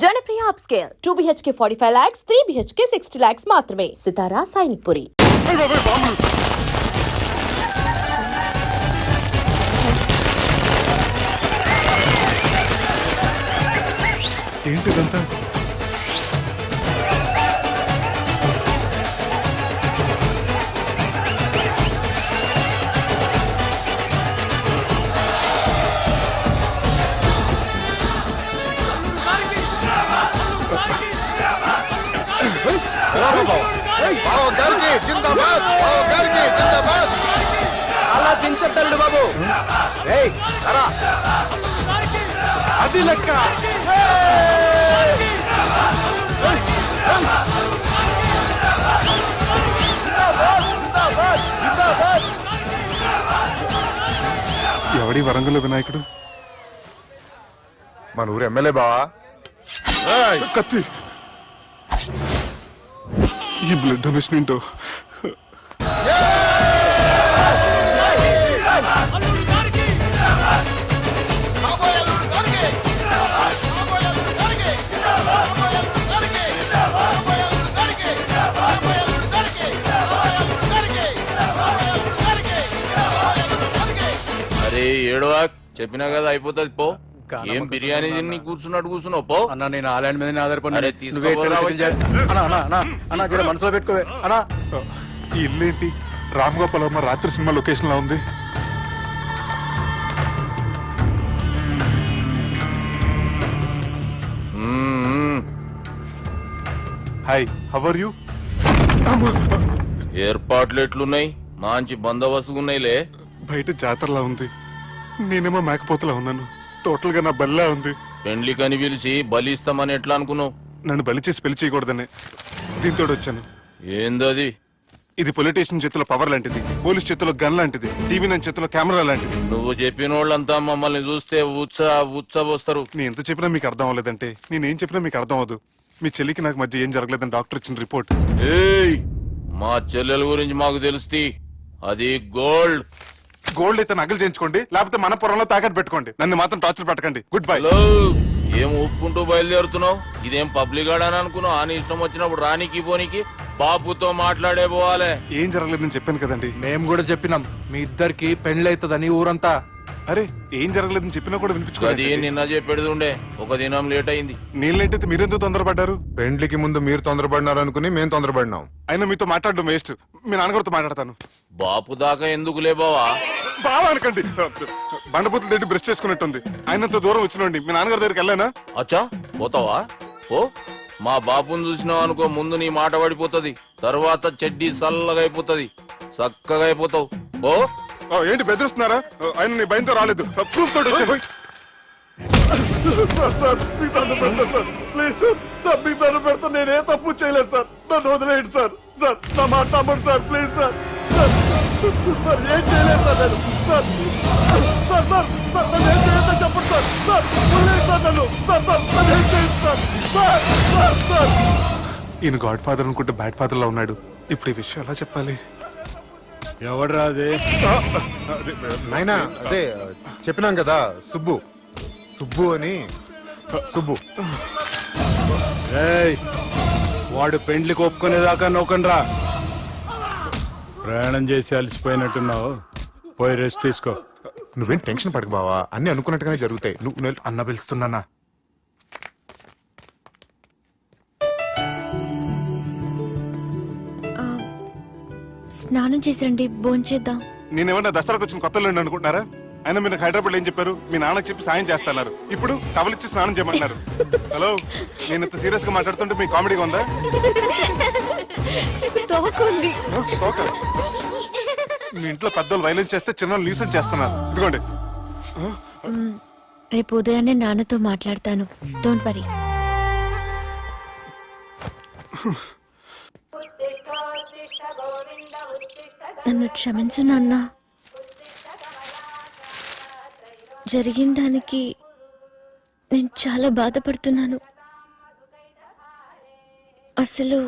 Janapriya upscale 2 BHK 45 lakhs, 3 BHK 60 lakhs మాత్రమే. సితారా సైనిక్పురి. ఏంటిదంతా? అలా దించద్దండి బాబు. అది లెక్క. ఎవడి వరంగల్ వినాయకుడు? మన ఊరు ఎమ్మెల్యే బావా. కత్తి. ఈ బ్లడ్ డొనేషన్ ఏంటో. అరే ఏడవా, చెప్పినా కదా అయిపోతుంది పో. ఏం బిర్యానీ తిని కూర్చున్నట్టు కూర్చున్నావు పో. అన్న నేను ఆ ల్యాండ్ మీద ఆధారపడి అరే తీసుకోపోరా. మనసులో పెట్టుకోవే అన్నా. ఈ ఇల్లేంటి రామ్ గోపాల్ వర్మ రాత్రి సినిమా లొకేషన్ లా ఉంది. Hi, how are you? ఏర్పాట్లు ఎట్లున్నాయి? మంచి బందోబస్తుగా ఉన్నాయిలే. బయట జాతరలా ఉంది, నేనేమో మేకపోతలా ఉన్నాను. టోటల్ గా నా బల్లా ఉంది. పెండ్లి కని పిలిచి బలి ఇస్తామని ఎట్లా అనుకున్నావు? నన్ను బలి చేసి పెళ్లి చేయకూడదని దీంతో వచ్చాను. ఏందది? ఇది పొలిటీషియన్ చేతిలో పవర్ లాంటిది, పోలీస్ చేతిలో గన్ లాంటిది, టీవీ నన్ను చేతిలో కెమెరా లాంటిది. నువ్వు చెప్పిన వాళ్ళంతా మమ్మల్ని చూస్తే ఉత్సవస్తారు. నేను ఎంత చెప్పినా మీకు అర్థం అవ్వలేదంటే నేనేం చెప్పినా మీకు అర్థం అవ్వదు. మీ చెల్లికి నాకు మధ్య ఏం జరగలేదని డాక్టర్ ఇచ్చిన రిపోర్ట్. ఏయ్, మా చెల్లెల గురించి మాకు తెలుస్తుంది. అది గోల్డ్. గోల్డ్ అయితే నగలు చేయించుకోండి, లేకపోతే మన పొలంలో తాకట్టు పెట్టుకోండి. నన్ను మాత్రం టార్చర్ పెట్టకండి. Good bye. హలో, ఏం ఒప్పుకుంటూ బయలుదేరుతున్నావు? ఇదేం పబ్లిక్ గార్డెన్ అనుకున్నావు? అని ఇష్టం వచ్చినప్పుడు రానికి పోనీకి బాపుతో మాట్లాడే పోవాలే. ఏం జరగలేదని చెప్పాను కదండి. మేము కూడా చెప్పినాం మీ ఇద్దరికి పెండ్లైతుందని ఊరంతా. అరే ఏం జరగలేదని చెప్పినా కూడా అది వినిపించుకోండి. నిన్న చెప్పేది ఉండే, ఒక దినం లేట్ అయింది. నేను లేట్ అయితే మీరెందుకు తొందరపడ్డారు? పెండ్లికి ముందు మీరు తొందరపడినారు అనుకుని మేము తొందరపడినాం. అయినా మీతో మాట్లాడడం వేస్ట్. మీ నాన్నగారితో మాట్లాడతాను. బాపు దాకా ఎందుకులే బావా? బాగా అనకండి. బండపూతులు తిండి బ్రష్ చేసుకున్నట్టుంది. ఆయనంత దూరం వచ్చినండి. మీ నాన్నగారి దగ్గరికి వెళ్ళానా? అచ్చా, పోతావా? ఓ, మా బాపుని చూసినావు అనుకో, ముందు నీ మాట పడిపోతుంది, తర్వాత చెడ్డీ చల్లగా అయిపోతుంది, చక్కగా అయిపోతావు. ఓ ఏంటి బెదిరిస్తున్నారా? ఆయన నీ భయంతో రాలేదు, ప్రూఫ్ తోటి వచ్చాను. నేనే తప్పు చేయలేదు సార్, నన్ను వదిలేయండి సార్. సార్ నా మాట నమ్మండి సార్, ప్లీజ్ సార్. సార్ ఏం చేయలేదు సార్ నేను. సార్ సార్ సార్ సార్ నన్ను ఏం చేయలేదు చెప్పండి సార్. సార్ వదిలేయండి సార్ నన్ను. సార్ సార్ నన్ను ఏం చేయదు సార్. సార్ సార్ సార్ ఈయన గాడ్ ఫాదర్ అనుకుంటే బ్యాడ్ ఫాదర్ లా ఉన్నాడు. ఇప్పుడు ఈ విషయం ఎలా చెప్పాలి? ఎవడరా అది? నాయనా అదే చెప్పినాం కదా, సుబ్బు. సుబ్బు అని. సుబ్బు. ఏయ్, వాడు పెండ్లికి ఒప్పుకునేదాకా నౌకండ్రా. ప్రయాణం చేసి అలసిపోయినట్టున్నావు, పోయి రెస్ట్ తీసుకో. నువ్వేం టెన్షన్ పడకు బావా, అన్ని అనుకున్నట్టుగానే జరుగుతాయి. నువ్వు అన్న పిలుస్తున్నానా? స్నానం చేసిరండి, భోంచేద్దాం. నేనేమన్నా దసరాకు వచ్చిన కొత్తలో అనుకుంటున్నారా? అయినా మీరు హైదరాబాద్ ఏం చెప్పారు? మీ నాన్నకి చెప్పి సాయం చేస్తున్నారు. ఇప్పుడు టవల్ ఇచ్చి స్నానం చేయమంటున్నారు. హలో, నేను ఇంత సీరియస్ గా మాట్లాడుతుంటే మీ కామెడీగా ఉందా? తోకుంది. ఓకే. మీ ఇంట్లో పెద్దోళ్ళు వైలెన్స్ చేస్తే చిన్న న్యూసెన్స్ చేస్తున్నారు. ఇదిగోండి. రేపు ఉదయాన్నే నాన్నతో మాట్లాడతాను, డోంట్ వరీ. నన్ను క్షమించు నాన్న. జరిగిన దానికి నేను చాలా బాధపడుతున్నాను. అసలు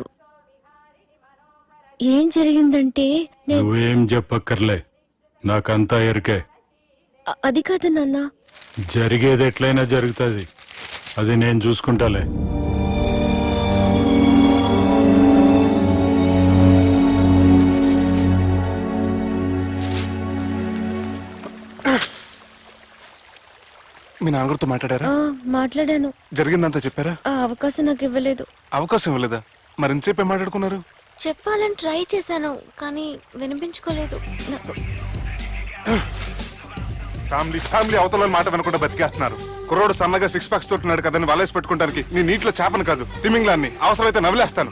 ఏం జరిగిందంటే నువ్వేం చెప్పక్కర్లే, నాకంతా ఎరికే. అది కాదు నాన్న. జరిగేది ఎట్లయినా జరుగుతుంది. అది నేను చూసుకుంటాలే. మీ నాన్నగారితో మాట్లాడారా? మాట్లాడాను. జరిగిందంతా చెప్పారా? ఆ అవకాశం నాకు ఇవ్వలేదు. అవకాశం ఇవ్వలేదా? మరి ఎంతసేపు మాట్లాడుకున్నారు? చెప్పాలని ట్రై చేశాను కానీ వినిపించుకోలేదు. ఫ్యామిలీ అవతల మాట వినకుండా బతికేస్తున్నారు. కుర్రోడు సన్నగా 6 ప్యాక్స్ తోటున్నాడు కదని వలేసి పెట్టుకోవడానికి నీ నీటిలో చేపను కాదు తిమింగ్లాన్ని అవసరమైతే నవ్వులేస్తాను.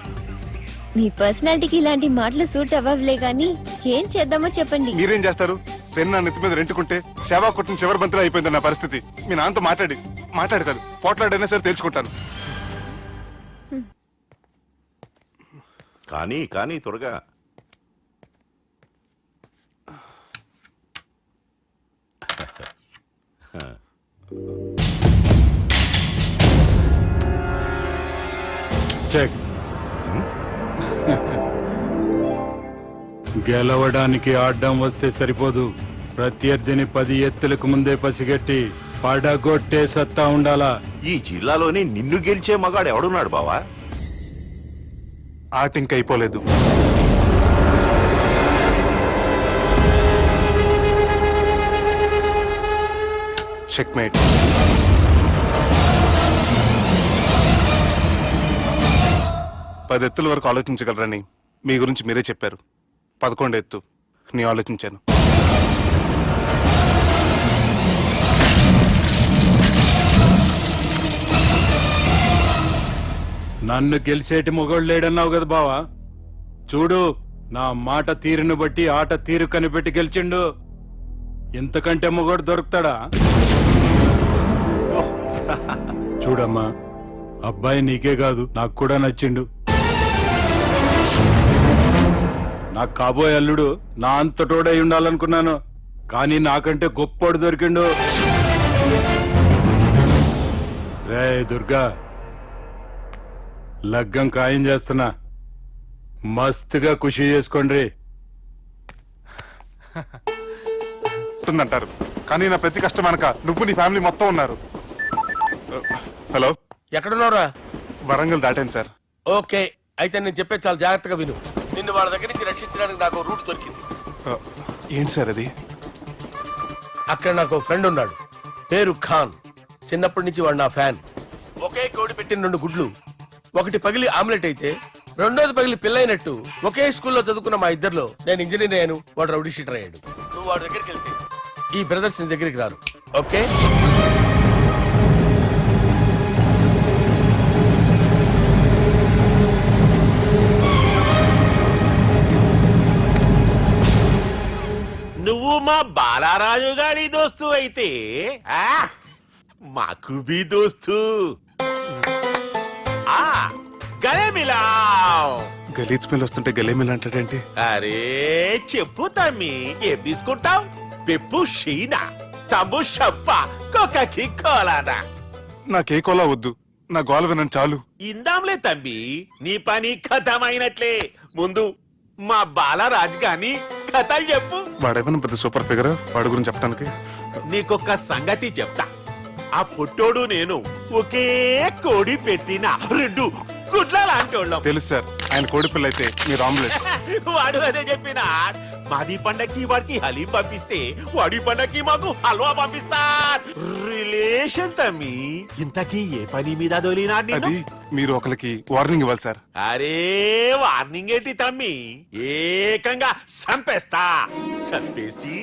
మీ పర్సనాలిటీకి ఇలాంటి మాటలు సూట్ అవ్వలే గానీ ఏం చేద్దామో చెప్పండి. మీరేం చేస్తారు? సెన్న నెత్తి మీద రెంటుకుంటే సేవా కొట్టిన చివరి బంతిలో అయిపోయింది నా పరిస్థితి. మీ నాన్నతో మాట్లాడు కాదు పోట్లాడైనా సరే తెలుసుకుంటాను. కానీ త్వరగా. చెక్. గెలవడానికి ఆడ్డం వస్తే సరిపోదు. ప్రత్యర్థిని 10 ఎత్తులకు ముందే పసిగట్టి పడగొట్టే సత్తా ఉండాలా. ఈ జిల్లాలోనే నిన్ను గెలిచే మగాడు ఎవడున్నాడు బావా? ఆట ఇంక అయిపోలేదు. చెక్మేట్. పది ఎత్తుల వరకు ఆలోచించగలరని మీ గురించి మీరే చెప్పారు. 11 ఎత్తు నీ ఆలోచించాను. నన్ను గెలిచేటి మొగోడు లేడన్నావు కదా బావా. చూడు, నా మాట తీరును బట్టి ఆట తీరు కనిపెట్టి గెలిచిండు. ఇంతకంటే మొగోడు దొరుకుతాడా? చూడమ్మా, అబ్బాయి నీకే కాదు నాకు కూడా నచ్చిండు. నాకు కాబోయే అల్లుడు నా అంతటోడై ఉండాలనుకున్నాను, కానీ నాకంటే గొప్పోడు దొరికిండు. రే దుర్గా, లగ్గం ఖాయం చేస్తున్నా, మస్తుగా ఖుషి చేసుకోండి. అంటారు కానీ నా ప్రతి కష్టం వెనక నువ్వు నీ ఫ్యామిలీ మొత్తం ఉన్నారు. హలో, ఎక్కడున్నారా? వరంగల్ దాటాను సార్. ఓకే, అయితే నేను చెప్పే చాలా జాగ్రత్తగా విను. నిన్ను వాళ్ళ దగ్గర నుంచి రక్షించడానికి నాకు రూట్ దొరికింది. ఏంటి సార్ అది? అక్కడ నాకు ఫ్రెండ్ ఉన్నాడు, పేరు ఖాన్. చిన్నప్పటి నుంచి వాడు నా ఫ్యాన్. ఒకే కోడి పెట్టిన 2 గుడ్లు, ఒకటి పగిలి ఆమ్లెట్ అయితే రెండోది పగిలి పిల్లైనట్టు ఒకే స్కూల్లో చదువుకున్న మా ఇద్దరిలో నేను ఇంజనీర్ అయ్యాను, వాడు రౌడీ షీటర్ అయ్యాడు. నువ్వు వాడి దగ్గరికి వెళ్తే ఈ బ్రదర్స్ నీ దగ్గరికి రారు. ఓకే? నువ్వు మా బాలారాజు గారి దోస్తు అయితే మాకు బి దోస్తు. గలే మిలావ్. గలీజ్ స్మెల్ వస్తుంటే గలేమిల్ అంటాడేంటి? అరే చెప్పు తమ్మి, ఏం తీసుకుంటావు? పెప్పు షీనా, తమ్ము షప్ప, కొకకి కోలానా? నాకే కోలా వద్దు, నా గోల వినండి చాలు. ఇందాంలే తమ్మి, నీ పని ఖతమైనట్లే. ముందు మా బాలరాజ్ గాని కథలు చెప్పు. వాడేమైనా పెద్ద సూపర్ ఫిగర్, వాడి గురించి చెప్పడానికి. నీకొక సంగతి చెప్తా. ఆ పొట్టోడు నేను ఒకే కోడి పెట్టిన 2 గుడ్ల లాంటోళ్ళం. తెలుసు సార్, ఆయన కోడి పిల్ల అయితే మీరు ఆమ్లెట్. వాడు అదే చెప్పిన. మాది పండక్కి వాడికి హలీం పంపిస్తే వాడి పండక్కి మాకు హల్వా పంపిస్తా. రిలేషన్ తమ్మి. ఇంతకీ ఏ పని మీద దొలినా? అది మీరు ఒకరికి వార్నింగ్ ఇవ్వాలి సార్. అరే వార్నింగ్ ఏంటి తమ్మి, ఏకంగా సంపేస్తా. సంపేసి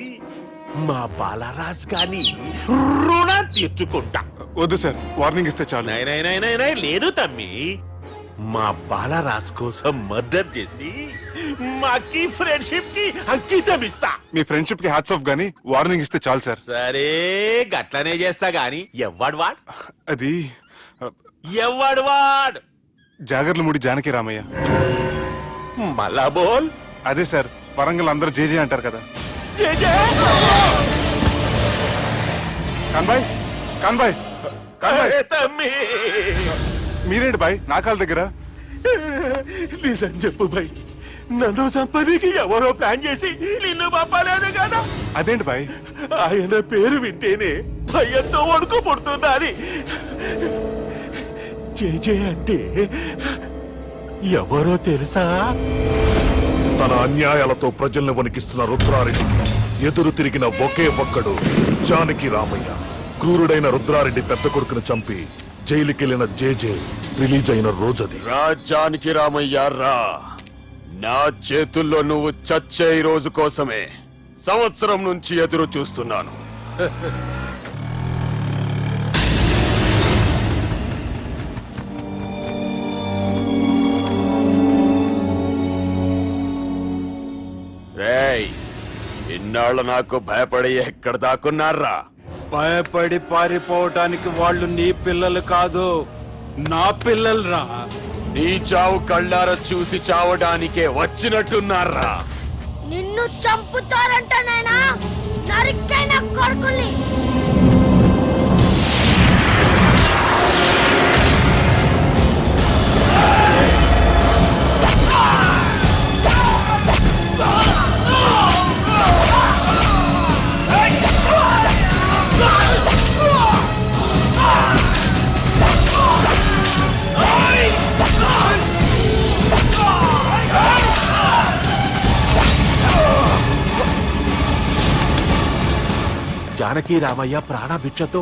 మా బాలరాజ్ గాని రుణం తీర్చుకుంటా. వద్దు సార్, వార్నింగ్ ఇస్తే చాలు. నై లేదు తమ్మి, మా బాలరాజ్ కోసం మర్డర్ చేసి మాకి ఫ్రెండ్షిప్ కి అంకితం ఇస్తా. మీ ఫ్రెండ్షిప్ కి హ్యాట్స్ ఆఫ్ గానీ వార్నింగ్ ఇస్తే చాలు సార్. సరే గట్లనే చేస్తా గాని ఎవ్వడు వాడ్? అది ఎవ్వడు వాడ్? జాగర్లమూడి జానకి రామయ్య. మళ్ళా బోల్. అదే సార్, వరంగల్ అందరూ జేజే అంటారు కదా. కాన్బాయ్, కాన్బాయ్, కాన్బాయ్. తమ్మి మీరేంటి బాయ్ నా కాళ్ళ దగ్గర? నిజం చెప్పు బాయ్, నన్ను సంపదికి ఎవరో ప్లాన్ చేసి నిన్ను పంపలేదు కదా? అదేంటి బాయ్? ఆయన పేరు వింటేనే భయంతో వణుకు పుడుతున్నది. జేజే అంటే ఎవరో తెలుసా? తన అన్యాయాలతో ప్రజల్ని వణికిస్తున్న రుద్రారెడ్డి ఎదురు తిరిగిన ఒకే ఒక్కడు జానకి రామయ్య. క్రూరుడైన రుద్రారెడ్డి పెద్ద కొడుకును చంపి జైలుకెళ్లిన జేజే రిలీజ్ అయిన రోజది. రాజ్యానికి రామయ్య రా. నా చేతుల్లో నువ్వు చచ్చే ఈ రోజు కోసమే సంవత్సరం నుంచి ఎదురు చూస్తున్నాను. రేయ్, ఇన్నాళ్ళు నాకు భయపడి ఎక్కడ దాక్కున్నారా? భయపడి పారిపోవటానికి వాళ్ళు నీ పిల్లలు కాదు, నా పిల్లలు రా. నీ చావు కళ్ళారా చూసి చావడానికే వచ్చినట్టున్నారా? నిన్ను చంపుతారంట నేనా నరికైన కొడుకుల్ని. జానకి రామయ్య ప్రాణభిక్షతో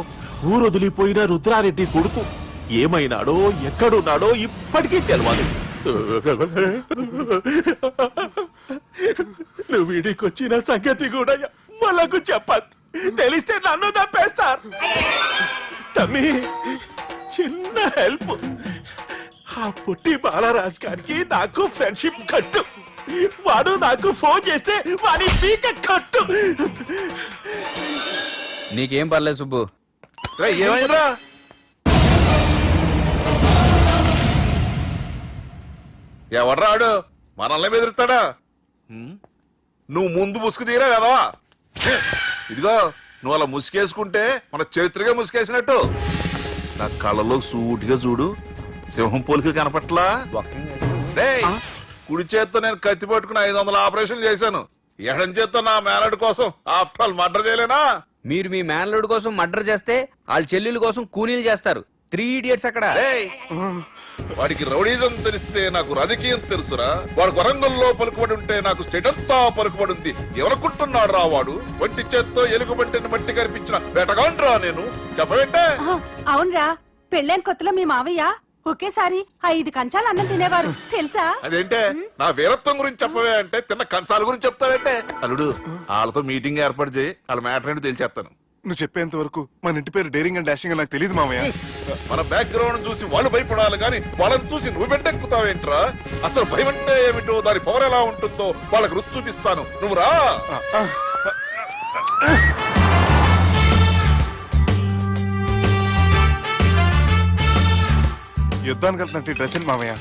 ఊరొదిలిపోయిన రుద్రారెడ్డి కొడుకు ఏమైనాడో ఎక్కడున్నాడో ఇప్పటికీ తెలియదు. నువ్వు వీడికొచ్చిన సంగతి కూడా వాళ్ళకు చెప్పద్దు. తెలిస్తే నన్ను తప్పేస్తారు. తమ్మి, చిన్న హెల్ప్. ఆ పుట్టి బాలరాజ్ గారికి నాకు ఫ్రెండ్షిప్ కట్టు. వాడు నాకు ఫోన్ చేస్తే వాడి పీక కట్టు. నీకేం పర్లేదు సుబ్బు. ఏమైందిరా? ఎవర్రాడు మనల్ని బెదిరిస్తాడా? నువ్వు ముందు ముసుగు తీరా కదవా? ఇదిగో నువ్వు అలా ముసుకేసుకుంటే మన చరిత్రగా ముసుకేసినట్టు. నా కళ్ళలో సూటిగా చూడు, సింహం పోలిక కనపట్లా? డేయ్, కుడి చేత్తో నేను కత్తి పట్టుకుని 500 ఆపరేషన్లు చేశాను. ఎడం చేత్తో నా మేనడు కోసం ఆఫ్టర్ ఆల్ మర్డర్ చేయలేనా? మీరు మీ మేనల్లుడు కోసం మర్డర్ చేస్తే వాళ్ళ చెల్లెళ్ళ కోసం కూనీలు చేస్తారు. 3 ఇడియట్స్ అక్కడ. డేయ్, వాడికి రౌడీజం తెలిస్తే నాకు రాజకీయం తెలుసురా. వాడు వరంగల్లో పలుకుబడి ఉంటే నాకు స్టేట్ అంతా పలుకుబడి ఉంది. ఎవరనుకుంటున్నాడు రా వాడు? వట్టి చేత్తో ఎలుగుబంటిని మట్టి కనిపించిన వేటగాండ్రా నేను. చెప్పవేంటే? అవునరా, పెళ్ళైన కొత్తలో మీ మావయ్య ఒకేసారి 5 కంచాలు అన్నం తినేవారు తెలుసా? అదేంటే నా వీరత్వం గురించి చెప్పవే అంటే తిన్న కంచాల గురించి చెప్తావేంటే? అల్లుడు, వాళ్ళతో మీటింగ్ ఏర్పాటు చేయి, వాళ్ళ మ్యాటర్ ఏంటో తెలిచేస్తాను. నువ్వు చెప్పేంత వరకు మన ఇంటి పేరు డేరింగ్ అండ్ డాషింగ్ నాకు తెలియదు మామయ్య. మన బ్యాక్గ్రౌండ్ చూసి వాళ్ళు భయపడాలి కానీ వాళ్ళని చూసి నువ్వు బిడ్డెక్కుతావేంట్రా? అసలు భయం అంటే ఏమిటో, దాని పవర్ ఎలా ఉంటుందో వాళ్ళకి రుచి చూపిస్తాను. నువ్వు రా. యుద్ధానికి వెళ్తున్నట్టు డ్రెస్ ఏంటి మామయ్య?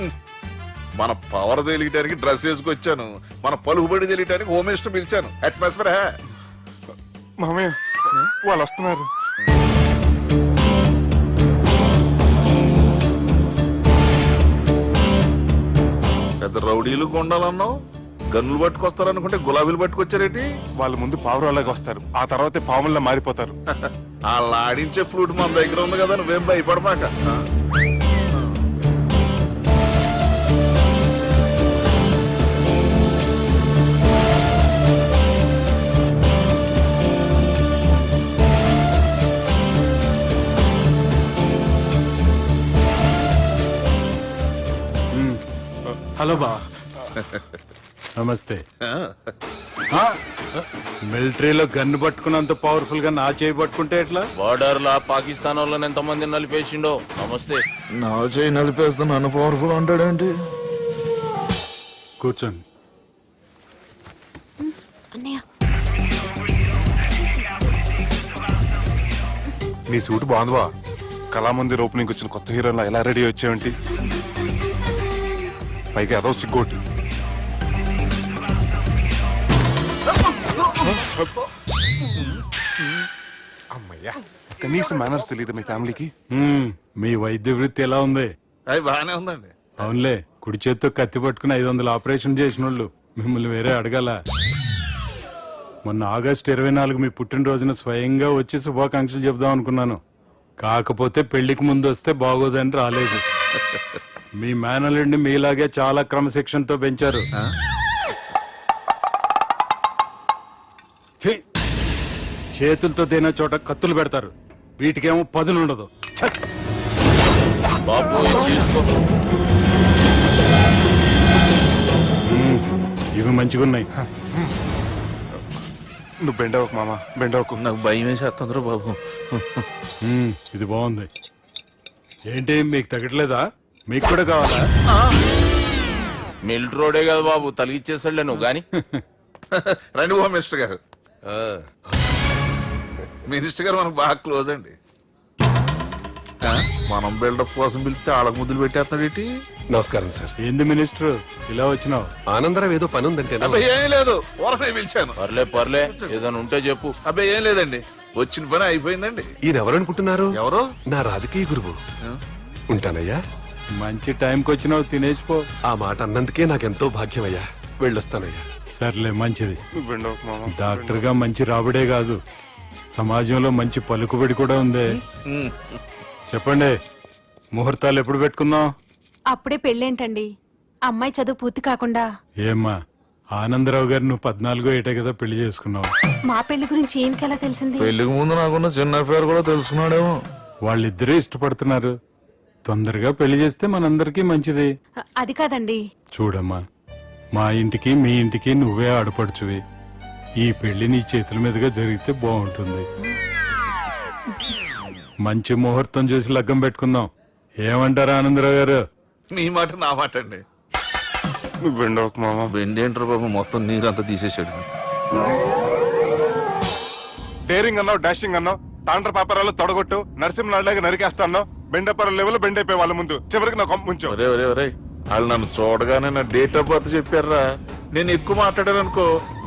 మన పవర్ తెలియటానికి డ్రెస్ వేసుకొచ్చాను. మన పలుకుబడి తెలియటానికి హోమ్ మినిస్టర్ పిలిచాను. అట్మాస్ఫియర్ హే. మామయ్య, వాళ్ళు వస్తున్నారు. పెద్ద రౌడీలు కొండాలన్నావు, గన్నులు పట్టుకొస్తారనుకుంటే గులాబీలు పట్టుకొచ్చారేంటి? వాళ్ళు ముందు పావురాలాగా వస్తారు, ఆ తర్వాతే పాముల్లా మారిపోతారు. వాళ్ళ ఆడించే ఫ్లూట్ మన దగ్గర ఉంది కదా, నువ్వేం భయపడమాక. హలో బా, నమస్తే. మిలిటరీలో గన్ను పట్టుకున్నంత పవర్ఫుల్ గా నా చేయి పట్టుకుంటే ఎట్లా? బార్డర్ లా పాకిస్తాన్ వాళ్ళని ఎంతమంది నలిపేసిండో. నమస్తే. నా చేయి నలిపేస్తా నన్ను పవర్ఫుల్ అంటాడేంటి? కూర్చోండి. అన్నయ్య, నీ సూట్ బాగుందివా? కళామందిర్ ఓపెనింగ్ వచ్చిన కొత్త హీరోలా ఎలా రెడీ వచ్చావేంటి? పైగా అదో సిగ్గోటి. అమ్మయ్యా, కనీసం మేనర్స్ తెలియదు మీ ఫ్యామిలీకి? మీ వైద్య వృత్తి ఎలా ఉంది? అది బాగానే ఉందండి. అవునులే, కుడి చేత్తో కత్తి పట్టుకుని 500 ఆపరేషన్ చేసిన వాళ్ళు మిమ్మల్ని వేరే అడగాల. మొన్న ఆగస్టు 24 మీ పుట్టినరోజున స్వయంగా వచ్చి శుభాకాంక్షలు చెప్దాం అనుకున్నాను. కాకపోతే పెళ్లికి ముందు వస్తే బాగోదని రాలేదు. మీ మేనల్లుడిని మీలాగే చాలా క్రమశిక్షణతో పెంచారు. ఛీ! చేతులతో తినే చోట కత్తులు పెడతారు, వీటికేమో పదులుండదు. ఛ! బాబు తీసుకో. ఇవి మంచిగున్నాయి. నువ్వు బెండవకు మామ, బెండవకు. నాకు భయం వేసేస్తుందిరా బాబు. ఇది బాగుంది. ఏంటి మీకు తగ్గట్లేదా? మీకు కూడా కావాలా? మిల్ట్ రోడే కదా బాబు, తలిగిచ్చేసాడులే నువ్వు గాని. రండి బాబు మినిస్టర్ గారు. మినిస్టర్ గారు మనకు బాగా క్లోజ్ అండి. మనం బిల్డప్ కోసం పిలిస్తే ఆళ్ళకు ముద్దులు పెట్టేస్తున్నాడు. నమస్కారం సార్. ఏంది మినిస్టర్ ఇలా వచ్చినావు? ఆనందరావు ఏదో పని ఉందంటే అబ్బాయి ఏం లేదు, ఊరనే పిలిచాను. పర్లే ఏదైనా ఉంటే చెప్పు. అబ్బాయి ఏం లేదండి, వచ్చిన పని అయిపోయిందండి. ఈయన ఎవరు అనుకుంటున్నారు? ఎవరు? నా రాజకీయ గురువు. ఉంటానయ్యా. మంచి టైంకి వచ్చినావు, తినేసిపో. ఆ మాట అన్నందుకే నాకెంతో భాగ్యమయ్యా. వెళ్ళొస్తానయ్యా. సర్లే, మంచిది. నువ్వు బెండవకు మామ. డాక్టర్ గా మంచి రాబడే కాదు, సమాజంలో మంచి పలుకుబడి కూడా ఉంది. చెప్పండి, ముహూర్తాలు ఎప్పుడు పెట్టుకుందాం? అప్పుడే పెళ్ళేంటండి, అమ్మాయి చదువు పూర్తి కాకుండా. ఏమ్మా, ఆనందరావు గారు నువ్వు 14 ఏటే కదా పెళ్లి చేసుకున్నావు. మా పెళ్లి గురించి ఈయనకెలా తెలిసింది? పెళ్లికి ముందు నాకున్న చిన్న పేరు కూడా తెలుసుకున్నాడేమో. వాళ్ళిద్దరే ఇష్టపడుతున్నారు, తొందరగా పెళ్లి చేస్తే మనందరికీ మంచిది. అది కాదండి. చూడమ్మా, మా ఇంటికి మీ ఇంటికి నువ్వే ఆడపడుచువి. ఈ పెళ్లి నీ చేతుల మీదుగా జరిగితే బాగుంటుంది. మంచి ముహూర్తం చూసి లగ్గం పెట్టుకుందాం. ఏమంటారు ఆనందరావు గారు? నీ మాట నా మాట అండి. నువ్వు బెండవకు మామ. బెండేంటారు బాబు, మొత్తం నీరంతా తీసేసాడు. డేరింగ్ అన్నావు, డాషింగ్ అన్నావు, తాండ్ర పాపరాలు తొడగొట్టు, నరసింహనాయుడులాగా నరికేస్తా అన్నావు. బెండపర లెవెల్ బెండ్ అయిపోయి వాళ్ళ ముందు చివరికి నా కొంప ముంచావు. ఒరే ఒరే ఒరే, వాళ్ళు నన్ను చూడగానే నా డేట్ ఆఫ్ బర్త్ చెప్పారా? నేను ఎక్కువ మాట్లాడాను అనుకో,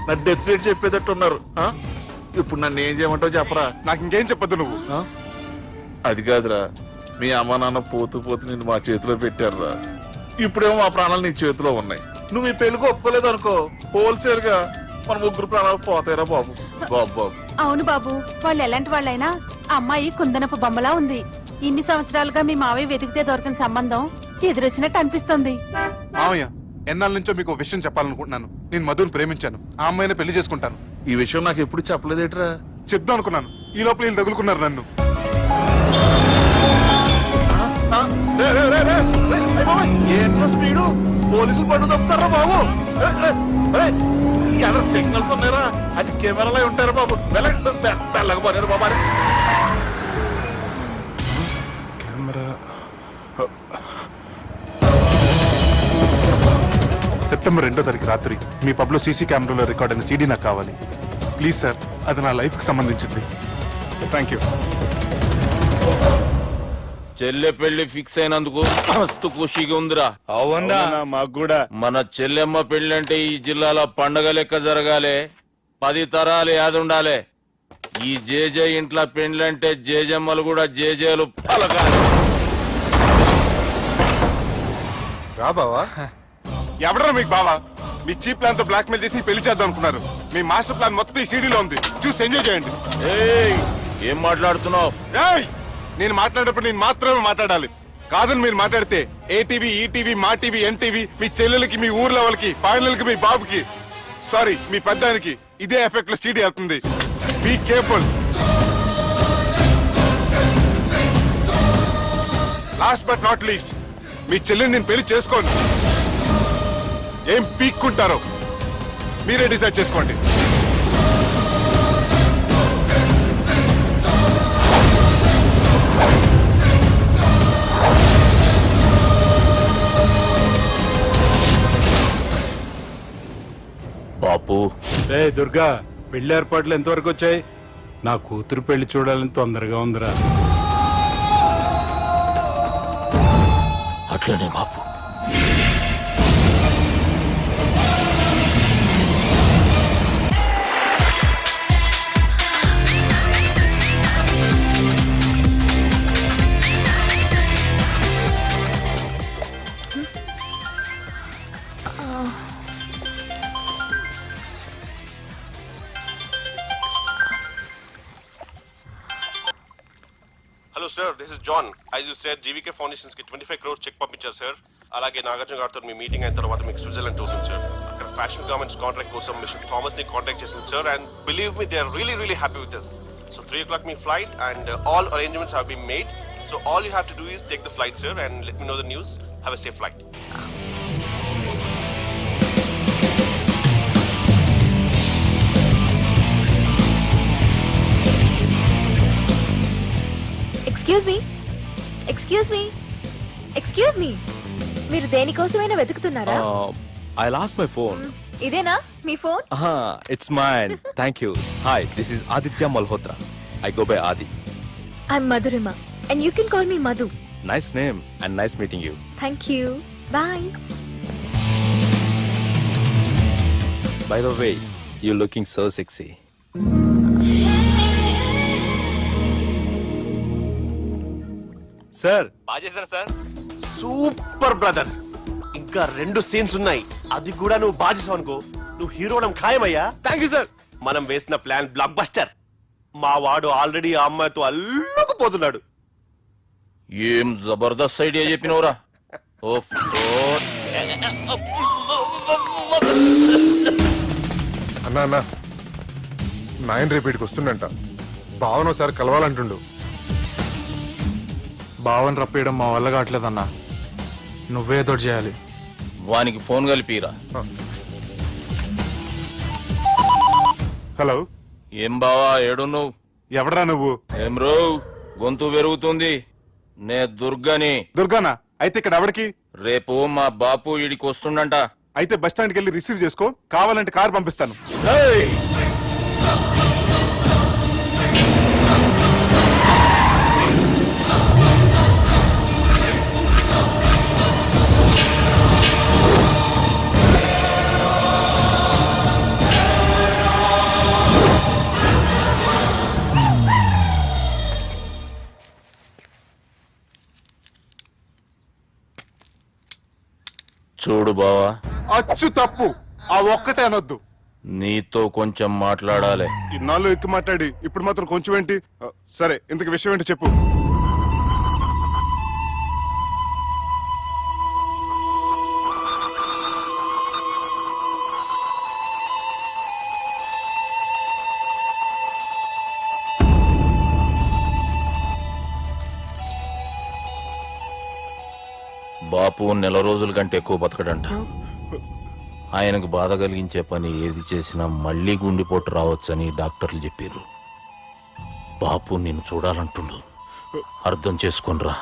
నా డెత్ రేట్ చెప్పేటట్టు ఉన్నారు. ఇప్పుడు నన్ను ఏం చేయమంటావు చెప్పరా? నాకు ఇంకేం చెప్పొద్దు నువ్వు. అది కాదురా, మీ అమ్మ నాన్న పోతూ పోతూ నిన్ను మా చేతిలో పెట్టారురా. ఇప్పుడేమో మా ప్రాణాలు నీ చేతిలో ఉన్నాయి. నువ్వు ఈ పెళ్లికి ఒప్పుకోలేదు అనుకో, హోల్సేల్ గా మన ముగ్గురు ప్రాణాలు పోతాయిరా బాబు. బాబు బాబు. అవును బాబు, వాళ్ళు ఎలాంటి వాళ్ళైనా అమ్మాయి కుందనపు బొమ్మలా ఉంది. ఇన్ని సంవత్సరాలుగా మీ మావయ్య వెతికితే దొరకని సంబంధం ఎదురొచ్చినట్టు అనిపిస్తుంది. మామయ్య, ఎన్నాళ్ళ నుంచో మీకు ఒక విషయం చెప్పాలనుకుంటున్నాను. నేను మధుని ప్రేమించాను, ఆ అమ్మాయిని పెళ్లి చేసుకుంటాను. ఈ విషయం నాకు ఎప్పుడు చెప్పలేదేట్రా? చెప్దాం అనుకున్నాను, ఈ లోపల వీళ్ళు తగులుకున్నారు నన్ను. ఏంట్రా స్పీడు? పోలీసులు పట్టు తప్పుతారా బాబు? ఎలా సిగ్నల్స్ ఉన్నారా? అది కెమెరాలో ఉంటారా బాబు? వెళ్ళకపోయారు బాబా. కెమెరా. సెప్టెంబర్ 2వ తారీఖు రాత్రి మీ పబ్ లో సీసీ కెమెరాలో రికార్డ్ అయిన సీడీ నాకు కావాలి. ప్లీజ్ సార్, అది నా లైఫ్ కి సంబంధించింది. Thank you. చెల్లె పెళ్లి ఫిక్స్ అయినందుకు మస్తు ఖుషిగా ఉందిరా. అవునా? మాకు కూడా. మన చెల్లెమ్మ పెళ్లి అంటే ఈ జిల్లాలో పండగ లెక్క జరగాలి, 10 తరాలు యాదుండాలి. ఈ జేజే ఇంట్లో పెండ్లంటే జేజమ్మలు కూడా జేజేలు పలకాలి. రా బావా. ఎవడరా మీకు బావా? మీ చీప్ ప్లాన్ తో బ్లాక్ మెయిల్ చేసి పెళ్లి చేద్దాం అనుకున్నారు. మీ మాస్టర్ ప్లాన్ మొత్తం ఈ సీడీలో ఉంది, చూసి ఎంజాయ్ చేయండి. ఏయ్, ఏం మాట్లాడుతున్నావు? ఏయ్, నేను మాట్లాడేటప్పుడు నేను మాత్రమే మాట్లాడాలి. కాదని మీరు మాట్లాడితే ఏటీవీ, ఈటీవీ, మా టీవీ, ఎన్టీవీ, మీ చెల్లెలకి, మీ ఊర్లో వాళ్ళకి, ఫైనల్కి, మీ బాబుకి, సారీ మీ పెద్దానికి ఇదే ఎఫెక్ట్ లో సీడీ వెళ్తుంది. Be careful. Last but not least, మీ చెల్లెని నేను పెళ్లి చేసుకోను. ఏం పీక్కుంటారో మీరే డిసైడ్ చేసుకోండి. బాపు, ఏ దుర్గా, పెళ్లి ఏర్పాట్లు ఎంతవరకు వచ్చాయి? నా కూతురు పెళ్లి చూడాలని తొందరగా ఉందిరా. అట్లనే బాపు. Sir this is John as you said GVK foundations కి 25 crores చెక్ పంపించారు సార్. అలాగే నాగార్జున గారితో మీ మీటింగ్ అయిన తర్వాత మీకు స్విట్జర్లాండ్ టూర్ ఉంది సార్. అక్కడ ఫ్యాషన్ గార్మెంట్స్ కాంట్రాక్ట్ కోసం మిస్టర్ థామస్ ని కాంటాక్ట్ చేసింది sir. And believe me they are really happy with this. So 3 o'clock మీ flight and all arrangements have been made. So all you have to do is take the flight sir and let me know the news. Have a safe flight. Excuse me మీరు దేనికోసమైనా వెతుకుతున్నారా? I lost my phone. ఇదేనా మీ phone? It's mine. Thank you. Hi, this is Aditya Malhotra. I go by Adi. I'm Madhurima and you can call me Madhu. Nice name and nice meeting you. Thank you. Bye. By the way, you looking so sexy. Sir బాగా చేశారు sir. Super brother. ఇంకా 2 scenes ఉన్నాయి, అది కూడా నువ్వు బాగా చేసావు అనుకో, నువ్వు హీరోడం ఖాయమయ్యా. Thank you sir. మనం వేసిన ప్లాన్ బ్లాక్ బస్టర్. మా వాడు ఆల్రెడీ ఆ అమ్మాయితో అల్లుకుపోతున్నాడు. ఏం జబర్దస్త్ ఐడియా చెప్పినవురా. అన్నా అన్నా నాయన రేపు ఇక్కడికి వస్తుండంట. భావన ఒకసారి కలవాలంటుండు. భావన రప్పేయడం మా వల్ల కావట్లేదన్నా, నువ్వే తోడు చేయాలి. వానికి ఫోన్ కలిపిరా. హలో, ఏం బావా ఏడున్నావు? ఎవడరా నువ్వు? ఏం రో గొంతు పెరుగుతుంది. నే దుర్గని. దుర్గానా? అయితే ఇక్కడ ఎవరికి? రేపు మా బాపు ఈడికి వస్తుండంట. అయితే బస్ స్టాండ్కి వెళ్ళి రిసీవ్ చేసుకో, కావాలంటే కారు పంపిస్తాను. చూడు బావా, అచ్చు తప్పు, ఆ ఒక్కటే అనొద్దు. నీతో కొంచెం మాట్లాడాలి. ఇన్నాళ్ళు ఎక్కువ మాట్లాడి ఇప్పుడు మాత్రం కొంచెం ఏంటి? సరే, ఇంతకు విషయం ఏంటి చెప్పు. బాపు 4 రోజుల కంటే ఎక్కువ బతకడంట. ఆయనకు బాధ కలిగించే పని ఏది చేసినా మళ్ళీ గుండెపోటు రావచ్చని డాక్టర్లు చెప్పారు. బాపు నిన్ను చూడాలంటుండు, అర్థం చేసుకునిరా.